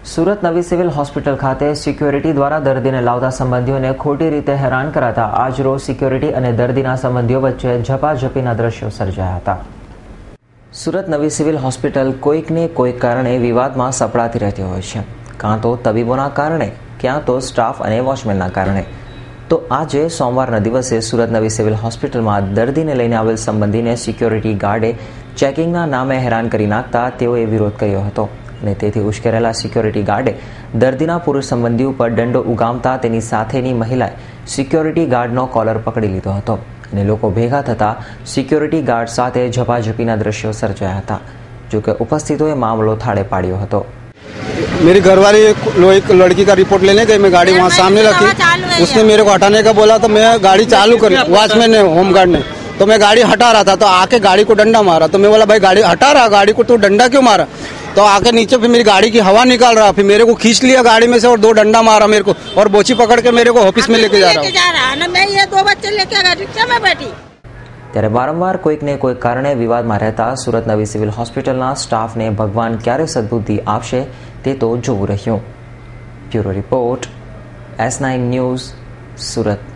સુરત નવી civil hospital ખાતે security દ્વારા દર્દીને લાવતા સંબંધીઓને ખોટી રીતે હેરાન કરાતા આજરોજ સિક્યોરિટી અને દર્દીના સંબંધીઓ વચ્ચે ઝપાઝપીના દ્રશ્યો સર્જાયા હતા. સુરત નવી સિવિલ હોસ્પિટલ કોઈકને કોઈક કારણે વિવાદમાં સપડાતી રહેતી હોય છે, કાં તો તબીબોના કારણે, ક્યાં તો સ્ટાફ અને વોચમેનના કારણે. તો આજે સોમવારના દિવસે સુરત નવી સિવિલ હોસ્પિટલમાં દર્દીને લઈને આવેલ સંબંધીને સિક્યોરિટી ગાર્ડે ચેકિંગના નામે હેરાન કરી નાખતા તેઓએ વિરોધ કર્યો હતો અને તેથી ઉશ્કેરેલા સિક્યોરિટી ગાર્ડે દર્દીના પુરુષ સંબંધી ઉપર દંડો ઉગામતા તેની સાથેની મહિલાએ સિક્યોરિટી ગાર્ડનો કોલર પકડી લીધો હતો અને લોકો ભેગા થતા સિક્યોરિટી ગાર્ડ સાથે ઝપાઝપીના દ્રશ્યો સર્જાયા હતા. જોકે ઉપસ્થિતોએ મામલો થાળે પાડ્યો હતો. मेरी घरवाली एक लड़की का रिपोर्ट लेने गई, मैं गाड़ी वहाँ सामने रखी, उसने मेरे को हटाने का बोला तो मैं गाड़ी चालू करी, वॉचमैन ने, होमगार्ड ने, तो मैं गाड़ी हटा रहा था तो आके गाड़ी को डंडा मारा. तो मैं बोला भाई गाड़ी हटा रहा, गाड़ी को तो डंडा क्यों मारा? तो आके नीचे फिर मेरी गाड़ी की हवा निकाल रहा, फिर मेरे को खींच लिया गाड़ी में से और 2 डंडा मारा मेरे को और बोची पकड़ के मेरे को ऑफिस में लेके जा रहा. मैं ये 2 बच्चे लेके रिक्शा में बैठी. ત્યારે વારંવાર કોઈકને કોઈક કારણે વિવાદમાં રહેતા સુરત નવી સિવિલ હોસ્પિટલના સ્ટાફને ભગવાન ક્યારે સદબુદ્ધિ આપશે તે તો જોવું રહ્યું. Bureau report, S9 news, Surat.